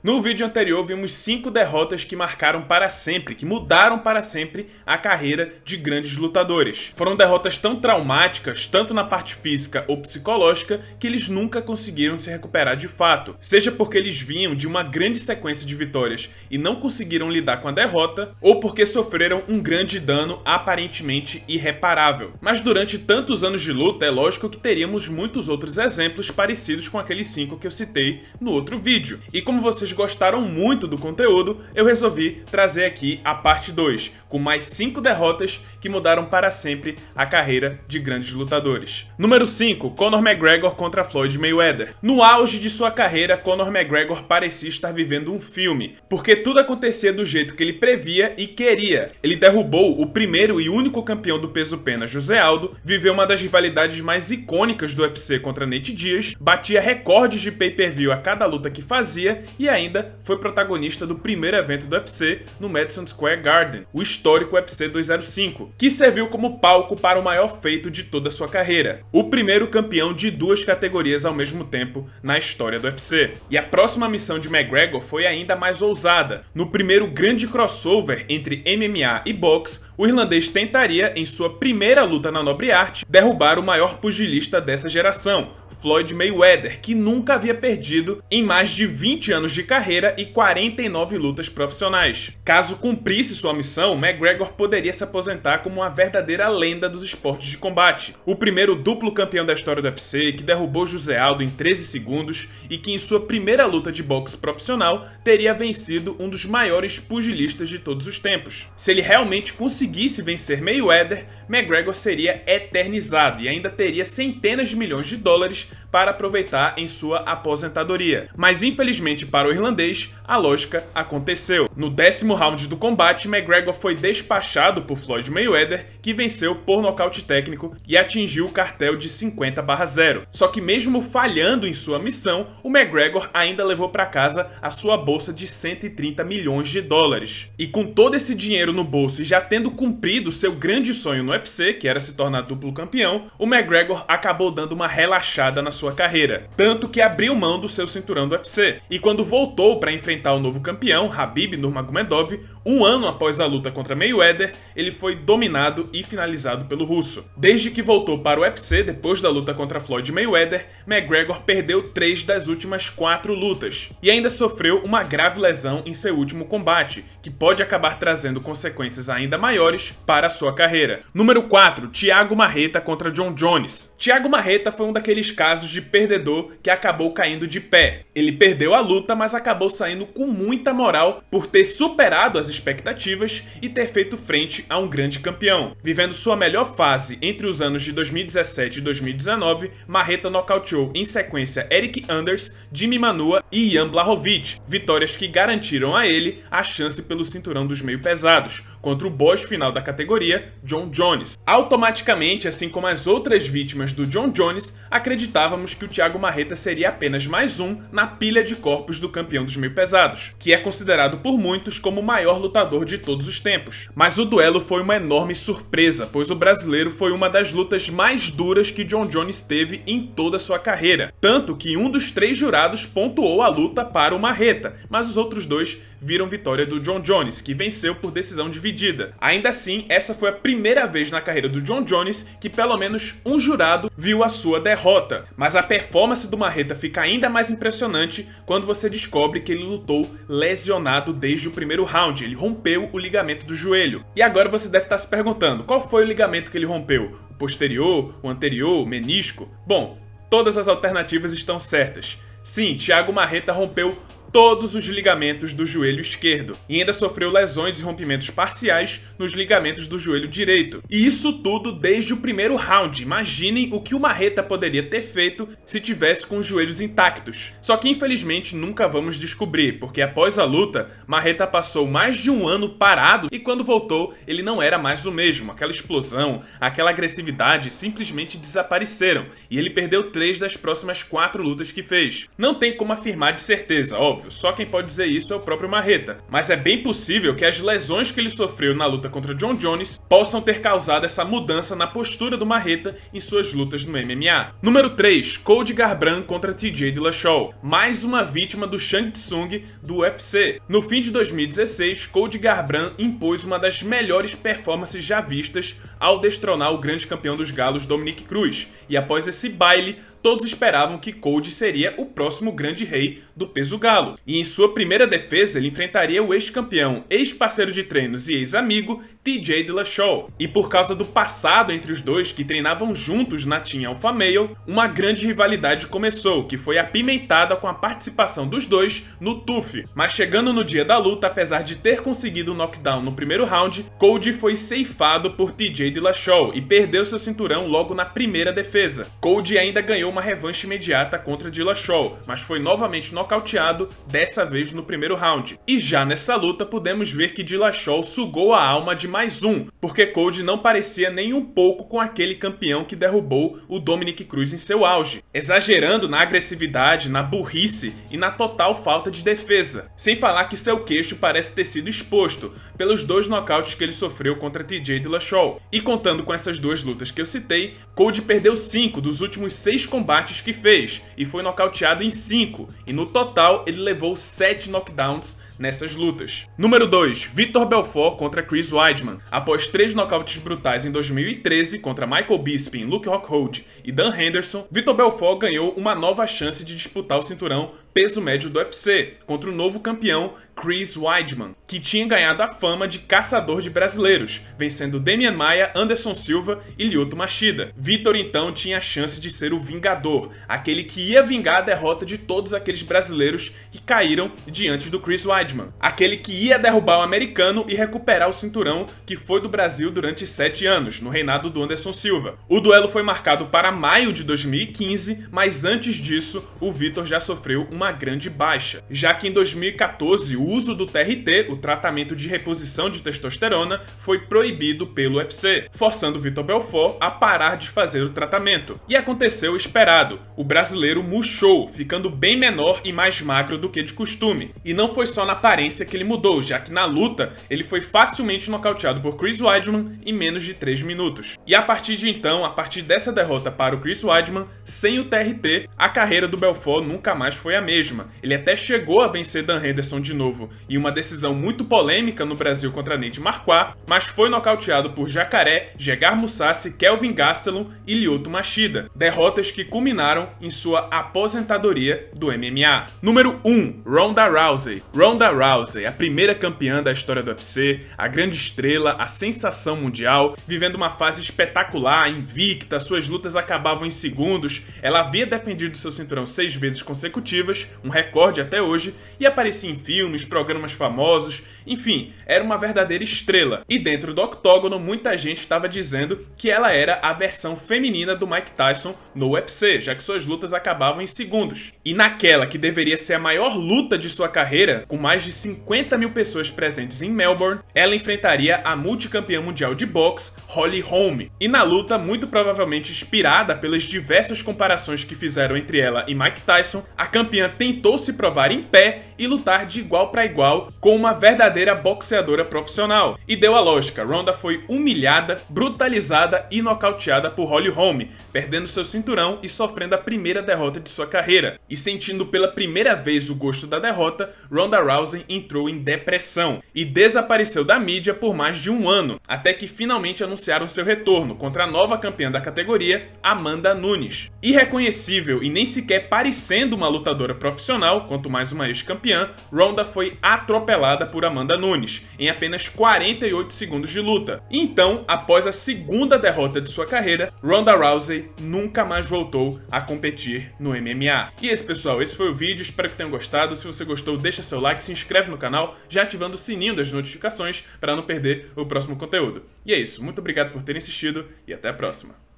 No vídeo anterior vimos 5 derrotas que marcaram para sempre, que mudaram para sempre a carreira de grandes lutadores. Foram derrotas tão traumáticas, tanto na parte física ou psicológica, que eles nunca conseguiram se recuperar de fato. Seja porque eles vinham de uma grande sequência de vitórias e não conseguiram lidar com a derrota, ou porque sofreram um grande dano aparentemente irreparável. Mas durante tantos anos de luta, é lógico que teríamos muitos outros exemplos parecidos com aqueles 5 que eu citei no outro vídeo. E como vocês gostaram muito do conteúdo, eu resolvi trazer aqui a parte 2, com mais 5 derrotas que mudaram para sempre a carreira de grandes lutadores. Número 5, Conor McGregor contra Floyd Mayweather. No auge de sua carreira, Conor McGregor parecia estar vivendo um filme, porque tudo acontecia do jeito que ele previa e queria. Ele derrubou o primeiro e único campeão do peso pena, José Aldo, viveu uma das rivalidades mais icônicas do UFC contra Nate Diaz, batia recordes de pay-per-view a cada luta que fazia e ainda foi protagonista do primeiro evento do UFC no Madison Square Garden, o histórico UFC 205, que serviu como palco para o maior feito de toda a sua carreira, o primeiro campeão de 2 categorias ao mesmo tempo na história do UFC. E a próxima missão de McGregor foi ainda mais ousada. No primeiro grande crossover entre MMA e boxe, o irlandês tentaria, em sua primeira luta na nobre arte, derrubar o maior pugilista dessa geração, Floyd Mayweather, que nunca havia perdido em mais de 20 anos de carreira e 49 lutas profissionais. Caso cumprisse sua missão, McGregor poderia se aposentar como uma verdadeira lenda dos esportes de combate. O primeiro duplo campeão da história do UFC, que derrubou José Aldo em 13 segundos e que em sua primeira luta de boxe profissional teria vencido um dos maiores pugilistas de todos os tempos. Se ele realmente conseguisse vencer Mayweather, McGregor seria eternizado e ainda teria centenas de milhões de dólares para aproveitar em sua aposentadoria. Mas infelizmente para o irlandês, a lógica aconteceu. No 10º round do combate, McGregor foi despachado por Floyd Mayweather, que venceu por nocaute técnico e atingiu o cartel de 50/0. Só que mesmo falhando em sua missão, o McGregor ainda levou para casa a sua bolsa de 130 milhões de dólares. E com todo esse dinheiro no bolso e já tendo cumprido seu grande sonho no UFC, que era se tornar duplo campeão, o McGregor acabou dando uma relaxada na sua carreira, tanto que abriu mão do seu cinturão do UFC. E quando voltou para enfrentar o novo campeão, Khabib Nurmagomedov, um ano após a luta contra Mayweather, ele foi dominado e finalizado pelo russo. Desde que voltou para o UFC, depois da luta contra Floyd Mayweather, McGregor perdeu 3 das últimas 4 lutas, e ainda sofreu uma grave lesão em seu último combate, que pode acabar trazendo consequências ainda maiores para a sua carreira. Número 4, Thiago Marreta contra John Jones. Thiago Marreta foi um daqueles casos de perdedor que acabou caindo de pé. Ele perdeu a luta, mas acabou saindo com muita moral por ter superado as expectativas e ter feito frente a um grande campeão. Vivendo sua melhor fase entre os anos de 2017 e 2019, Marreta nocauteou em sequência Eric Anders, Jimmy Manua e Jan Blachowicz, vitórias que garantiram a ele a chance pelo cinturão dos meio pesados, contra o boss final da categoria, John Jones. Automaticamente, assim como as outras vítimas do John Jones, acreditávamos que o Thiago Marreta seria apenas mais um na pilha de corpos do campeão dos meio pesados, que é considerado por muitos como o maior lutador de todos os tempos. Mas o duelo foi uma enorme surpresa, pois o brasileiro foi uma das lutas mais duras que John Jones teve em toda a sua carreira, tanto que um dos 3 jurados pontuou a luta para o Marreta, mas os outros 2 viram vitória do John Jones, que venceu por decisão dividida. Ainda assim, essa foi a primeira vez na carreira do John Jones que pelo menos um jurado viu a sua derrota. Mas a performance do Marreta fica ainda mais impressionante quando você descobre que ele lutou lesionado desde o primeiro round. Ele rompeu o ligamento do joelho. E agora você deve estar se perguntando, qual foi o ligamento que ele rompeu? O posterior, o anterior, o menisco? Bom, todas as alternativas estão certas. Sim, Thiago Marreta rompeu todos os ligamentos do joelho esquerdo e ainda sofreu lesões e rompimentos parciais nos ligamentos do joelho direito. E isso tudo desde o primeiro round. Imaginem o que o Marreta poderia ter feito se tivesse com os joelhos intactos. Só que infelizmente nunca vamos descobrir, porque após a luta, Marreta passou mais de um ano parado e quando voltou, ele não era mais o mesmo. Aquela explosão, aquela agressividade simplesmente desapareceram e ele perdeu 3 das próximas 4 lutas que fez. Não tem como afirmar de certeza, óbvio, óbvio, só quem pode dizer isso é o próprio Marreta, mas é bem possível que as lesões que ele sofreu na luta contra Jon Jones possam ter causado essa mudança na postura do Marreta em suas lutas no MMA. Número 3, Cody Garbrandt contra TJ Dillashaw, mais uma vítima do Shang Tsung do UFC. No fim de 2016, Cody Garbrandt impôs uma das melhores performances já vistas ao destronar o grande campeão dos galos Dominick Cruz, e após esse baile, todos esperavam que Cody seria o próximo grande rei do peso galo. E em sua primeira defesa, ele enfrentaria o ex-campeão, ex-parceiro de treinos e ex-amigo TJ Dillashaw. E por causa do passado entre os dois, que treinavam juntos na Team Alpha Male, uma grande rivalidade começou, que foi apimentada com a participação dos dois no TUF. Mas chegando no dia da luta, apesar de ter conseguido o knockdown no primeiro round, Cody foi ceifado por TJ Dillashaw e perdeu seu cinturão logo na primeira defesa. Cody ainda ganhou uma revanche imediata contra Dillashaw, mas foi novamente nocauteado, dessa vez no primeiro round. E já nessa luta podemos ver que Dillashaw sugou a alma de mais um, porque Cody não parecia nem um pouco com aquele campeão que derrubou o Dominick Cruz em seu auge, exagerando na agressividade, na burrice e na total falta de defesa. Sem falar que seu queixo parece ter sido exposto pelos dois nocautes que ele sofreu contra TJ Dillashaw. E contando com essas duas lutas que eu citei, Cody perdeu 5 dos últimos 6 combates que fez e foi nocauteado em 5, e no total ele levou 7 knockdowns nessas lutas. Número 2, Vitor Belfort contra Chris Weidman. Após 3 nocautes brutais em 2013 contra Michael Bisping, Luke Rockhold e Dan Henderson, Vitor Belfort ganhou uma nova chance de disputar o cinturão peso médio do UFC contra o novo campeão Chris Weidman, que tinha ganhado a fama de caçador de brasileiros, vencendo Demian Maia, Anderson Silva e Lyoto Machida. Vitor então tinha a chance de ser o vingador, aquele que ia vingar a derrota de todos aqueles brasileiros que caíram diante do Chris Weidman, aquele que ia derrubar o americano e recuperar o cinturão que foi do Brasil durante 7 anos, no reinado do Anderson Silva. O duelo foi marcado para maio de 2015, mas antes disso, o Vitor já sofreu uma grande baixa, já que em 2014 o uso do TRT, o tratamento de reposição de testosterona, foi proibido pelo UFC, forçando Vitor Belfort a parar de fazer o tratamento. E aconteceu o esperado, o brasileiro murchou, ficando bem menor e mais magro do que de costume. E não foi só na aparência que ele mudou, já que na luta ele foi facilmente nocauteado por Chris Weidman em menos de 3 minutos. E a partir de então, a partir dessa derrota para o Chris Weidman, sem o TRT, a carreira do Belfort nunca mais foi a mesma. Ele até chegou a vencer Dan Henderson de novo em uma decisão muito polêmica no Brasil contra Nate Marquardt, mas foi nocauteado por Jacaré, Gegard Mousasi, Kelvin Gastelum e Lyoto Machida, derrotas que culminaram em sua aposentadoria do MMA. Número 1, Ronda Rousey. Ronda Rousey, a primeira campeã da história do UFC, a grande estrela, a sensação mundial, vivendo uma fase espetacular, invicta, suas lutas acabavam em segundos, ela havia defendido seu cinturão 6 vezes consecutivas, um recorde até hoje, e aparecia em filmes, programas famosos, enfim, era uma verdadeira estrela. E dentro do octógono, muita gente estava dizendo que ela era a versão feminina do Mike Tyson no UFC, já que suas lutas acabavam em segundos. E naquela que deveria ser a maior luta de sua carreira, com mais de 50 mil pessoas presentes em Melbourne, ela enfrentaria a multicampeã mundial de boxe, Holly Holm. E na luta, muito provavelmente inspirada pelas diversas comparações que fizeram entre ela e Mike Tyson, a campeã tentou se provar em pé e lutar de igual para igual com uma verdadeira boxeadora profissional. E deu a lógica, Ronda foi humilhada, brutalizada e nocauteada por Holly Holm, perdendo seu cinturão e sofrendo a primeira derrota de sua carreira. E sentindo pela primeira vez o gosto da derrota, Ronda Rousey entrou em depressão e desapareceu da mídia por mais de um ano, até que finalmente anunciaram seu retorno contra a nova campeã da categoria, Amanda Nunes. Irreconhecível e nem sequer parecendo uma lutadora profissional, quanto mais uma ex-campeã, Ronda foi atropelada por Amanda Nunes em apenas 48 segundos de luta. E então, após a segunda derrota de sua carreira, Ronda Rousey nunca mais voltou a competir no MMA. E esse, pessoal, esse foi o vídeo, espero que tenham gostado. Se você gostou, deixa seu like, se inscreve no canal, já ativando o sininho das notificações para não perder o próximo conteúdo. E é isso, muito obrigado por terem assistido e até a próxima.